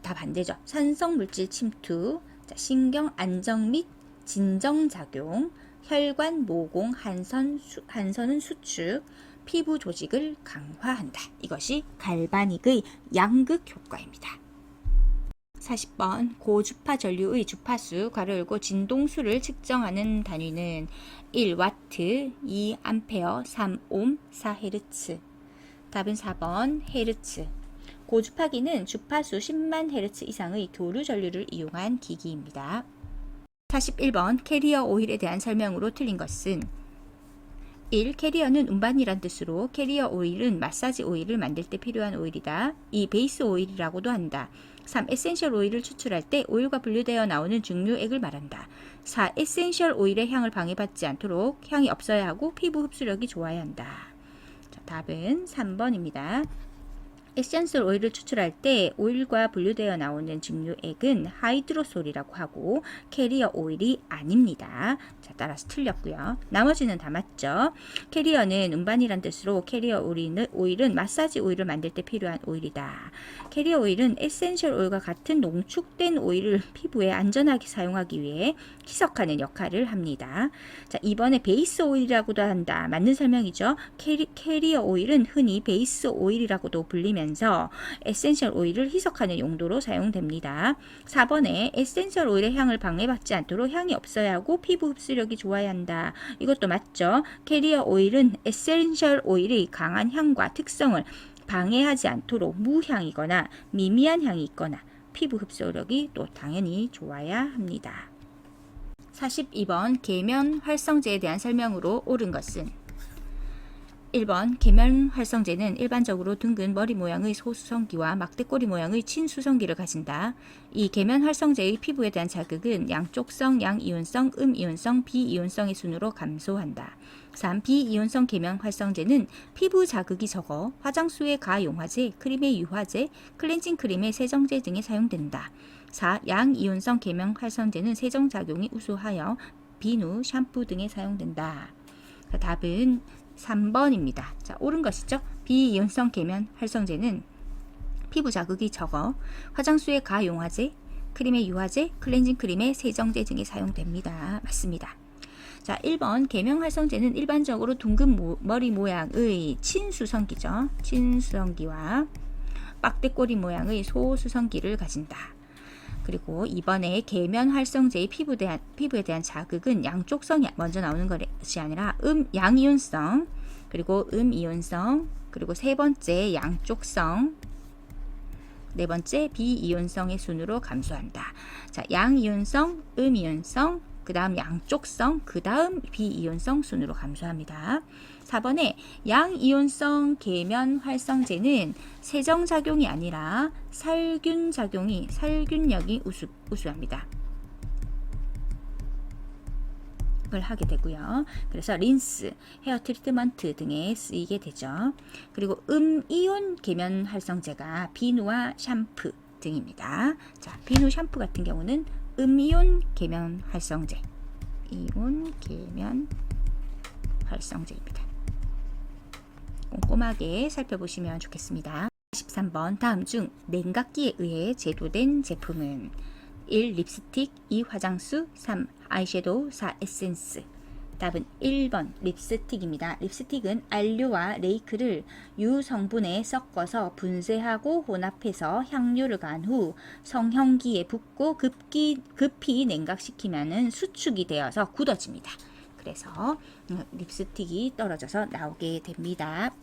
다 반대죠. 산성 물질 침투, 자, 신경 안정 및 진정 작용, 혈관, 모공, 한선은 수축, 피부 조직을 강화한다. 이것이 갈바닉의 양극 효과입니다. 40번 고주파 전류의 주파수 괄호 열고 진동수를 측정하는 단위는 1와트, 2암페어, 3옴, 4헤르츠. 답은 4번 헤르츠. 고주파기는 주파수 10만 헤르츠 이상의 교류 전류를 이용한 기기입니다. 41번 캐리어 오일에 대한 설명으로 틀린 것은 1. 캐리어는 운반이란 뜻으로 캐리어 오일은 마사지 오일을 만들 때 필요한 오일이다. 2. 베이스 오일이라고도 한다. 3. 에센셜 오일을 추출할 때 오일과 분류되어 나오는 증류액을 말한다. 4. 에센셜 오일의 향을 방해받지 않도록 향이 없어야 하고 피부 흡수력이 좋아야 한다. 자, 답은 3번입니다. 에센셜 오일을 추출할 때 오일과 분류되어 나오는 증류액은 하이드로솔이라고 하고 캐리어 오일이 아닙니다. 자, 따라서 틀렸고요. 나머지는 다 맞죠. 캐리어는 음반이란 뜻으로 캐리어 오일은 마사지 오일을 만들 때 필요한 오일이다. 캐리어 오일은 에센셜 오일과 같은 농축된 오일을 피부에 안전하게 사용하기 위해 희석하는 역할을 합니다. 자, 이번에 베이스 오일이라고도 한다. 맞는 설명이죠. 캐리어 오일은 흔히 베이스 오일이라고도 불리면서 에센셜 오일을 희석하는 용도로 사용됩니다. 4번에 에센셜 오일의 향을 방해받지 않도록 향이 없어야 하고 피부 흡수력이 좋아야 한다. 이것도 맞죠. 캐리어 오일은 에센셜 오일의 강한 향과 특성을 방해하지 않도록 무향이거나 미미한 향이 있거나 피부 흡수력이 또 당연히 좋아야 합니다. 42번 계면 활성제에 대한 설명으로 옳은 것은 1번 계면 활성제는 일반적으로 둥근 머리 모양의 소수성기와 막대꼬리 모양의 친수성기를 가진다. 이 계면 활성제의 피부에 대한 자극은 양쪽성, 양이온성, 음이온성, 비이온성의 순으로 감소한다. 3. 비이온성 계면 활성제는 피부 자극이 적어 화장수의 가용화제, 크림의 유화제, 클렌징 크림의 세정제 등에 사용된다. 4. 양이온성 계면 활성제는 세정작용이 우수하여 비누, 샴푸 등에 사용된다. 답은 3번입니다. 자, 옳은 것이죠. 비이온성 계면 활성제는 피부 자극이 적어 화장수의 가용화제, 크림의 유화제, 클렌징 크림의 세정제 등에 사용됩니다. 맞습니다. 자, 1번 계면 활성제는 일반적으로 둥근 머리 모양의 친수성기죠. 친수성기와 빡대꼬리 모양의 소수성기를 가진다. 그리고 이번에 계면 활성제의 피부에 대한 자극은 양쪽성이 먼저 나오는 것이 아니라 양이온성, 그리고 음이온성, 그리고 세 번째 양쪽성, 네 번째 비이온성의 순으로 감소한다. 자, 양이온성, 음이온성, 그 다음 양쪽성, 그 다음 비이온성 순으로 감소합니다. 4번에 양이온성 계면 활성제는 세정작용이 아니라 살균력이 우수합니다. 을 하게 되고요. 그래서 린스, 헤어 트리트먼트 등에 쓰이게 되죠. 그리고 음이온 계면 활성제가 비누와 샴푸 등입니다. 자, 비누, 샴푸 같은 경우는 음이온 계면 활성제, 이온 계면 활성제입니다. 꼼꼼하게 살펴보시면 좋겠습니다. 13번 다음 중 냉각기에 의해 제조된 제품은 1. 립스틱, 2. 화장수, 3. 아이섀도우, 4. 에센스. 답은 1번 립스틱입니다. 립스틱은 알료와 레이크를 유성분에 섞어서 분쇄하고 혼합해서 향료를 가한 후 성형기에 붓고 급히 냉각시키면 수축이 되어서 굳어집니다. 그래서 립스틱이 떨어져서 나오게 됩니다.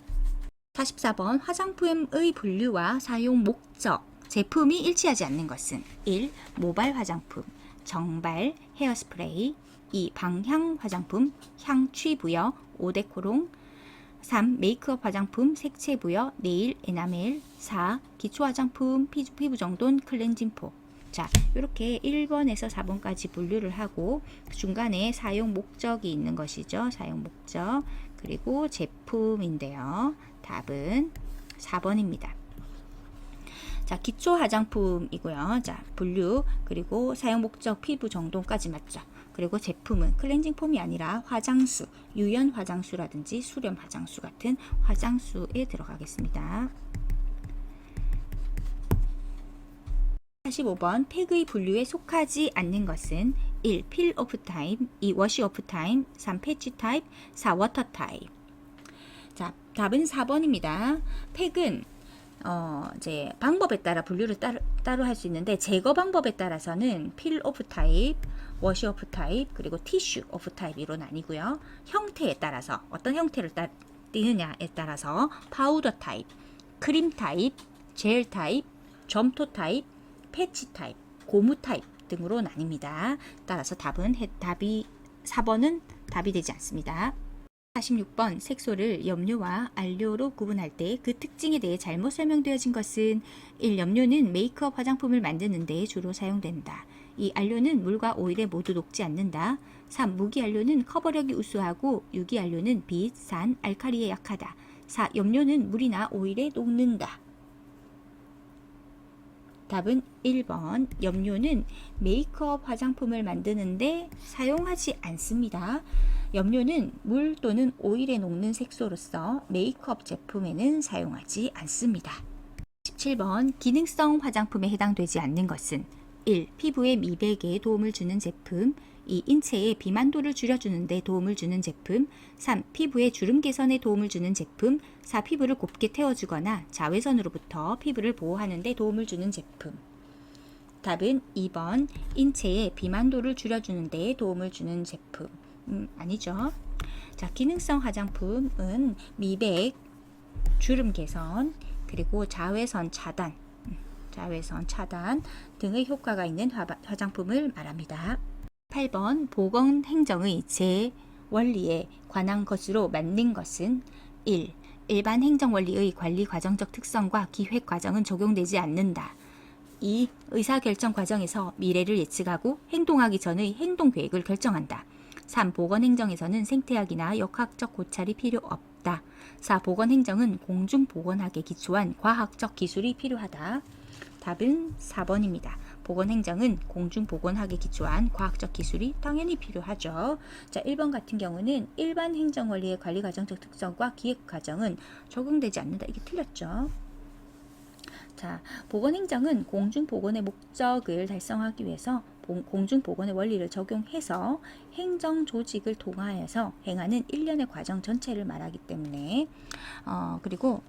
44번 화장품의 분류와 사용 목적, 제품이 일치하지 않는 것은 1. 모발 화장품, 정발, 헤어스프레이, 2. 방향 화장품, 향취 부여, 오데코롱, 3. 메이크업 화장품, 색채 부여, 네일, 에나멜, 4. 기초 화장품, 피부 정돈, 클렌징포. 자, 이렇게 1번에서 4번까지 분류를 하고 중간에 사용 목적이 있는 것이죠. 사용 목적. 그리고 제품인데요. 답은 4번입니다. 자, 기초 화장품이고요. 자, 분류, 그리고 사용 목적, 피부 정돈까지 맞죠. 그리고 제품은 클렌징 폼이 아니라 화장수, 유연 화장수라든지 수렴 화장수 같은 화장수에 들어가겠습니다. 45번 팩의 분류에 속하지 않는 것은 1. 필 오프 타임, 2. 워시 오프 타임, 3. 패치 타입, 4. 워터 타입. 자, 답은 4번입니다. 팩은 이제 방법에 따라 분류를 따로 할 수 있는데 제거 방법에 따라서는 필 오프 타입, 워시 오프 타입, 그리고 티슈 오프 타입으로 나뉘고요. 형태에 따라서 어떤 형태를 띠느냐에 따라서 파우더 타입, 크림 타입, 젤 타입, 점토 타입, 패치 타입, 고무 타입 등으로 나뉩니다. 따라서 답이 4번은 답이 되지 않습니다. 46번 색소를 염료와 알료로 구분할 때 그 특징에 대해 잘못 설명되어진 것은 1. 염료는 메이크업 화장품을 만드는 데 주로 사용된다. 2. 알료는 물과 오일에 모두 녹지 않는다. 3. 무기알료는 커버력이 우수하고 유기알료는 빛, 산, 알칼리에 약하다. 4. 염료는 물이나 오일에 녹는다. 답은 1번. 염료는 메이크업 화장품을 만드는데 사용하지 않습니다. 염료는 물 또는 오일에 녹는 색소로서 메이크업 제품에는 사용하지 않습니다. 17번. 기능성 화장품에 해당되지 않는 것은 1. 피부의 미백에 도움을 주는 제품. 2. 인체의 비만도를 줄여주는 데 도움을 주는 제품. 3. 피부의 주름 개선에 도움을 주는 제품. 4. 피부를 곱게 태워주거나 자외선으로부터 피부를 보호하는 데 도움을 주는 제품. 답은 2번. 인체의 비만도를 줄여주는 데 도움을 주는 제품. 아니죠. 자, 기능성 화장품은 미백, 주름 개선, 그리고 자외선 차단 등의 효과가 있는 화장품을 말합니다. 8번. 보건행정의 제 원리에 관한 것으로 맞는 것은 1. 일반 행정원리의 관리 과정적 특성과 기획 과정은 적용되지 않는다. 2. 의사결정 과정에서 미래를 예측하고 행동하기 전의 행동계획을 결정한다. 3. 보건행정에서는 생태학이나 역학적 고찰이 필요 없다. 4. 보건행정은 공중보건학에 기초한 과학적 기술이 필요하다. 답은 4번입니다. 보건행정은 공중보건학에 기초한 과학적 기술이 당연히 필요하죠. 자, 1번 같은 경우는 일반 행정원리의 관리 과정적 특성과 기획 과정은 적용되지 않는다. 이게 틀렸죠. 자, 보건행정은 공중보건의 목적을 달성하기 위해서 공중보건의 원리를 적용해서 행정조직을 통하여서 행하는 일련의 과정 전체를 말하기 때문에 그리고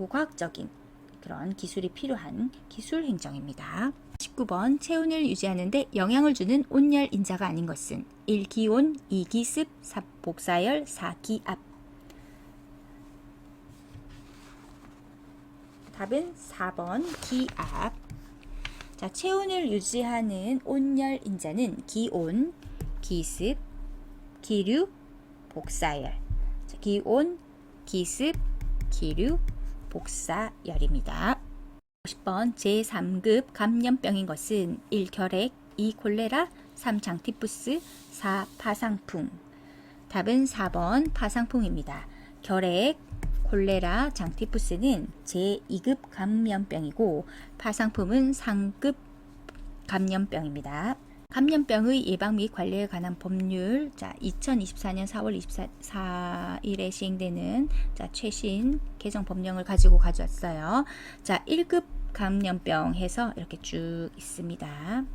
과학적인 그런 기술이 필요한 기술행정입니다. 19번. 체온을 유지하는 데 영향을 주는 온열 인자가 아닌 것은 1. 기온, 2. 기습, 3. 복사열, 4. 기압. 답은 4번 기압. 자, 체온을 유지하는 온열 인자는 기온, 기습, 기류, 복사열. 자, 기온, 기습, 기류, 복사열입니다. 50번. 제3급 감염병인 것은 1. 결핵, 2. 콜레라, 3. 장티푸스, 4. 파상풍. 답은 4번 파상풍입니다. 결핵, 콜레라, 장티푸스는 제2급 감염병이고 파상품은 상급 감염병입니다. 감염병의 예방 및 관리에 관한 법률, 자, 2024년 4월 24일에 시행되는 최신 개정 법령을 가지고 가져왔어요. 자, 1급 감염병 해서 이렇게 쭉 있습니다.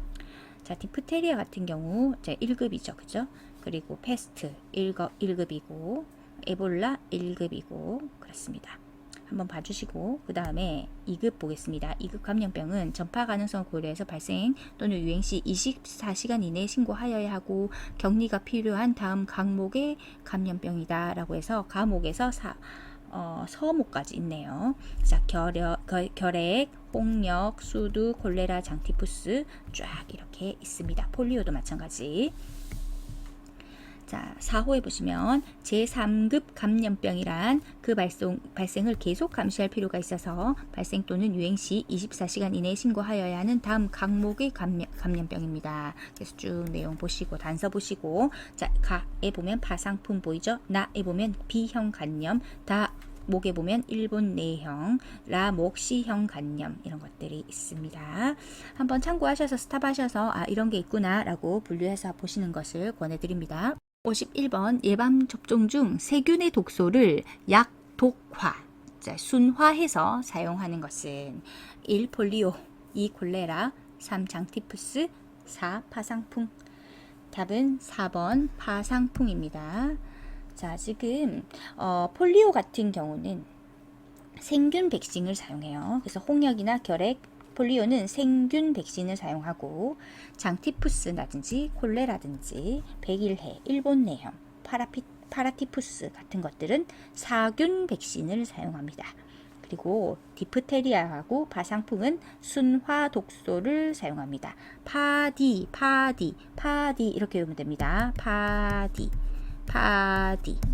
자, 디프테리아 같은 경우 1급이죠. 그죠? 그리고 패스트 1급이고 에볼라 1급이고 그렇습니다. 한번 봐주시고 그 다음에 2급 보겠습니다. 2급 감염병은 전파 가능성을 고려해서 발생 또는 유행 시 24시간 이내에 신고하여야 하고 격리가 필요한 다음 항목의 감염병이다 라고 해서 가목에서 서목까지 있네요. 자, 결핵, 홍역, 수두, 콜레라, 장티푸스 쫙 이렇게 있습니다. 폴리오도 마찬가지. 자, 4호에 보시면 제3급 감염병이란 그 발생을 계속 감시할 필요가 있어서 발생 또는 유행 시 24시간 이내에 신고하여야 하는 다음 항목의 감염병입니다. 그래서 쭉 내용 보시고 단서 보시고, 자, 가에 보면 파상풍 보이죠? 나에 보면 B형 간염, 목에 보면 일본 내형, 목 C형 간염 이런 것들이 있습니다. 한번 참고하셔서 스탑하셔서 이런 게 있구나 라고 분류해서 보시는 것을 권해드립니다. 51번. 예방 접종 중 세균의 독소를 약독화, 순화해서 사용하는 것은 1. 폴리오, 2. 콜레라, 3. 장티푸스, 4. 파상풍. 답은 4번 파상풍입니다. 자, 지금 폴리오 같은 경우는 생균 백신을 사용해요. 그래서 홍역이나 결핵, 폴리오는 생균 백신을 사용하고 장티푸스라든지 콜레라든지 백일해, 일본 내형, 파라티푸스 같은 것들은 사균 백신을 사용합니다. 그리고 디프테리아하고 파상풍은 순화 독소를 사용합니다. 파디 이렇게 외우면 됩니다. 파디.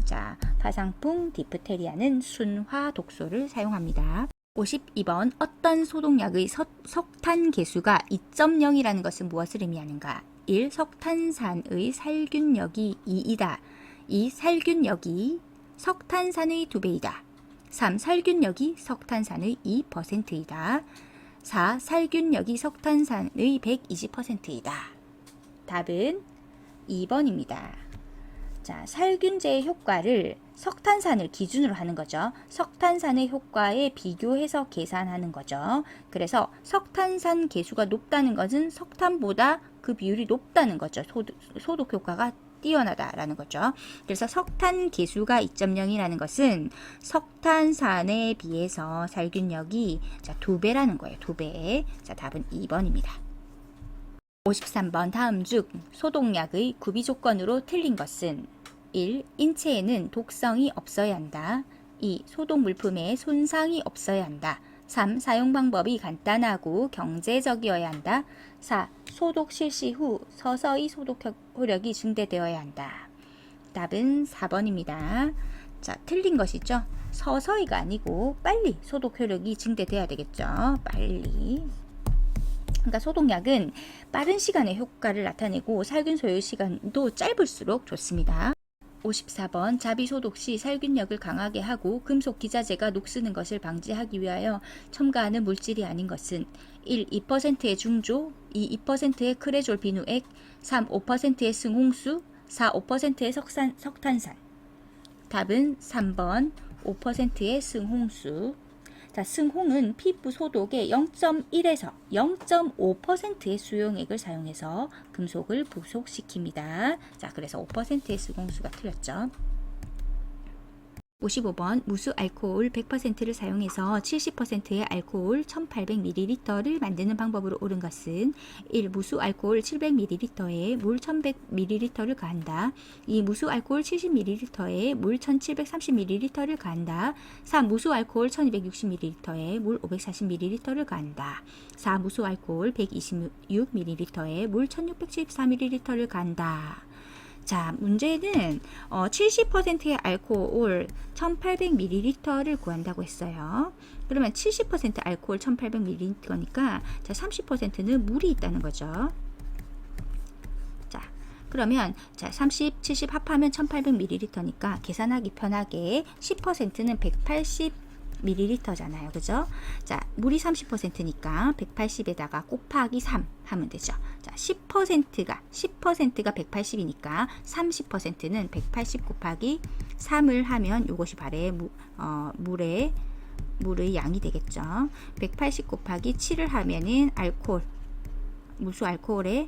자, 파상풍, 디프테리아는 순화 독소를 사용합니다. 52번. 어떤 소독약의 석탄 계수가 2.0이라는 것은 무엇을 의미하는가? 1. 석탄산의 살균력이 2이다. 2. 살균력이 석탄산의 2배이다. 3. 살균력이 석탄산의 2%이다. 4. 살균력이 석탄산의 120%이다. 답은 2번입니다. 자, 살균제의 효과를 석탄산을 기준으로 하는 거죠. 석탄산의 효과에 비교해서 계산하는 거죠. 그래서 석탄산 계수가 높다는 것은 석탄보다 그 비율이 높다는 거죠. 소독 효과가 뛰어나다라는 거죠. 그래서 석탄 계수가 2.0이라는 것은 석탄산에 비해서 살균력이 2배라는 거예요. 2배. 자, 답은 2번입니다. 53번 다음 중 소독약의 구비 조건으로 틀린 것은 1. 인체에는 독성이 없어야 한다. 2. 소독 물품에 손상이 없어야 한다. 3. 사용 방법이 간단하고 경제적이어야 한다. 4. 소독 실시 후 서서히 소독 효력이 증대되어야 한다. 답은 4번입니다. 자, 틀린 것이죠. 서서히가 아니고 빨리 소독 효력이 증대돼야 되겠죠. 빨리. 그러니까 소독약은 빠른 시간에 효과를 나타내고 살균 소요 시간도 짧을수록 좋습니다. 54번 자비소독 시 살균력을 강하게 하고 금속 기자재가 녹쓰는 것을 방지하기 위하여 첨가하는 물질이 아닌 것은 1. 2%의 중조, 2. 2%의 크레졸 비누액, 3. 5%의 승홍수, 4. 5%의 석탄산. 답은 3번 5%의 승홍수. 자, 승홍은 피부 소독의 0.1에서 0.5%의 수용액을 사용해서 금속을 부속시킵니다. 자, 그래서 5%의 승홍수가 틀렸죠. 55번 무수 알코올 100%를 사용해서 70%의 알코올 1800ml를 만드는 방법으로 옳은 것은 1. 무수 알코올 700ml에 물 1100ml를 가한다. 2. 무수 알코올 70ml에 물 1730ml를 가한다. 3. 무수 알코올 1260ml에 물 540ml를 가한다. 4. 무수 알코올 126ml에 물 1674ml를 가한다. 자, 문제는 70%의 알코올 1800ml를 구한다고 했어요. 그러면 70% 알코올 1800ml니까 자, 30%는 물이 있다는 거죠. 자, 그러면 자, 30, 70 합하면 1800ml니까 계산하기 편하게 10%는 180ml잖아요. 그죠? 자, 물이 30%니까 180에다가 곱하기 3 하면 되죠. 자, 10%가 180이니까 30%는 180 곱하기 3을 하면 이것이 바로 물의 양이 되겠죠. 180 곱하기 7을 하면은 무수 알코올의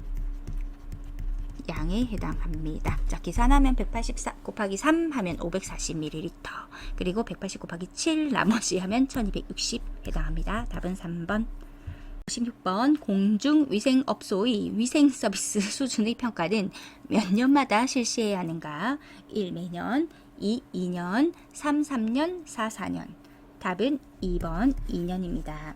양에 해당합니다. 자, 계산하면 184 곱하기 3 하면 540ml, 그리고 180 곱하기 7 나머지 하면 1260 해당합니다. 답은 3번. 56번 공중위생업소의 위생서비스 수준의 평가는 몇 년마다 실시해야 하는가? 1. 매년, 2. 2년, 3. 3년, 4. 4년. 답은 2번 2년입니다.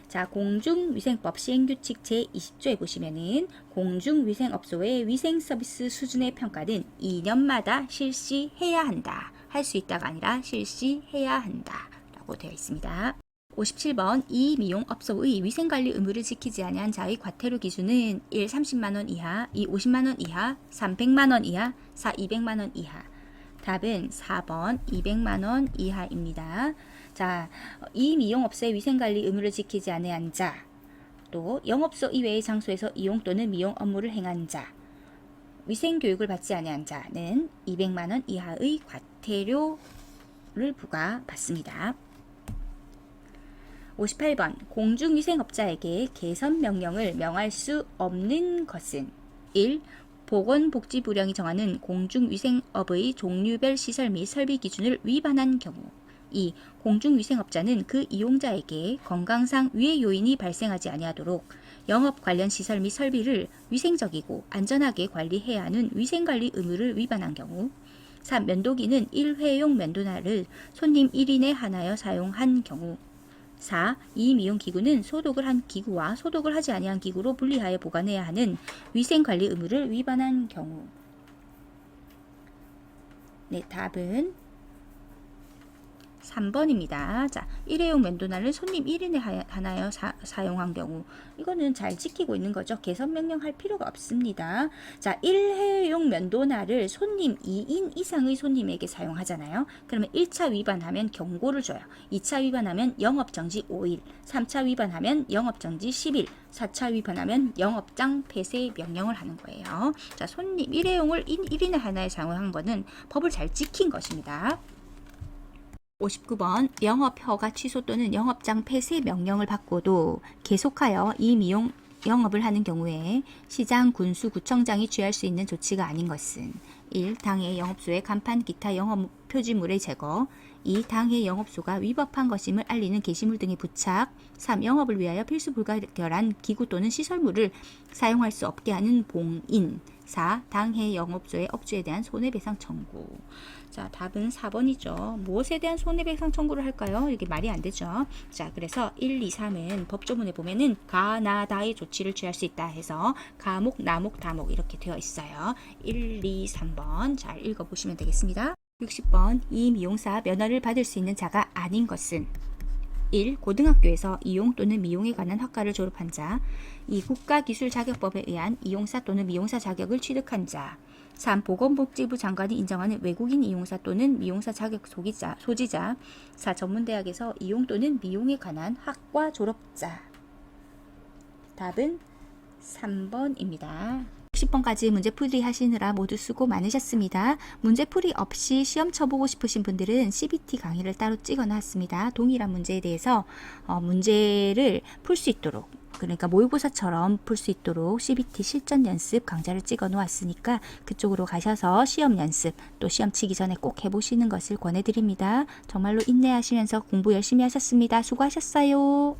자, 공중위생법 시행규칙 제20조에 보시면은 공중위생업소의 위생서비스 수준의 평가는 2년마다 실시해야 한다. 할 수 있다가 아니라 실시해야 한다. 라고 되어 있습니다. 57번 이 미용업소의 위생관리 의무를 지키지 아니한 자의 과태료 기준은 1. 30만원 이하, 2. 50만원 이하, 3. 100만원 이하, 4. 200만원 이하. 답은 4번 200만원 이하입니다. 자, 이 미용업소의 위생관리 의무를 지키지 아니한 자, 또 영업소 이외의 장소에서 이용 또는 미용 업무를 행한 자, 위생교육을 받지 아니한 자는 200만원 이하의 과태료를 부과받습니다. 58번 공중위생업자에게 개선 명령을 명할 수 없는 것은 1. 보건복지부령이 정하는 공중위생업의 종류별 시설 및 설비 기준을 위반한 경우 2. 공중위생업자는 그 이용자에게 건강상 위해 요인이 발생하지 아니하도록 영업 관련 시설 및 설비를 위생적이고 안전하게 관리해야 하는 위생관리 의무를 위반한 경우 3. 면도기는 1회용 면도날을 손님 1인에 한하여 사용한 경우 4. 이 미용기구는 소독을 한 기구와 소독을 하지 아니한 기구로 분리하여 보관해야 하는 위생관리 의무를 위반한 경우. 네, 답은 3번입니다. 자, 일회용 면도날을 손님 1인에 하나여 사용한 경우 이거는 잘 지키고 있는 거죠. 개선 명령할 필요가 없습니다. 자, 일회용 면도날을 손님 2인 이상의 손님에게 사용하잖아요. 그러면 1차 위반하면 경고를 줘요. 2차 위반하면 영업정지 5일, 3차 위반하면 영업정지 10일, 4차 위반하면 영업장 폐쇄 명령을 하는 거예요. 자, 손님 일회용을 1인에 하나에 사용한 거는 법을 잘 지킨 것입니다. 59번 영업 허가 취소 또는 영업장 폐쇄 명령을 받고도 계속하여 이 미용 영업을 하는 경우에 시장, 군수, 구청장이 취할 수 있는 조치가 아닌 것은 1. 당해 영업소의 간판, 기타 영업 표지물의 제거 2. 당해 영업소가 위법한 것임을 알리는 게시물 등의 부착 3. 영업을 위하여 필수 불가결한 기구 또는 시설물을 사용할 수 없게 하는 봉인 4. 당해 영업소의 업주에 대한 손해배상 청구. 자, 답은 4번이죠. 무엇에 대한 손해배상 청구를 할까요? 이게 말이 안 되죠. 자, 그래서 1, 2, 3은 법조문에 보면은 가나다의 조치를 취할 수 있다 해서 가목, 나목, 다목 이렇게 되어 있어요. 1, 2, 3번 잘 읽어보시면 되겠습니다. 60번 이 미용사 면허를 받을 수 있는 자가 아닌 것은 1. 고등학교에서 이용 또는 미용에 관한 학과를 졸업한 자 2. 국가기술자격법에 의한 이용사 또는 미용사 자격을 취득한 자 3. 보건복지부 장관이 인정하는 외국인 이용사 또는 미용사 자격 소지자 4. 전문대학에서 이용 또는 미용에 관한 학과 졸업자. 답은 3번입니다. 60번까지 문제풀이 하시느라 모두 수고 많으셨습니다. 문제풀이 없이 시험 쳐보고 싶으신 분들은 CBT 강의를 따로 찍어 놨습니다. 동일한 문제에 대해서 문제를 풀 수 있도록 그러니까 모의고사처럼 풀 수 있도록 CBT 실전 연습 강좌를 찍어 놓았으니까 그쪽으로 가셔서 시험 연습 또 시험 치기 전에 꼭 해보시는 것을 권해드립니다. 정말로 인내하시면서 공부 열심히 하셨습니다. 수고하셨어요.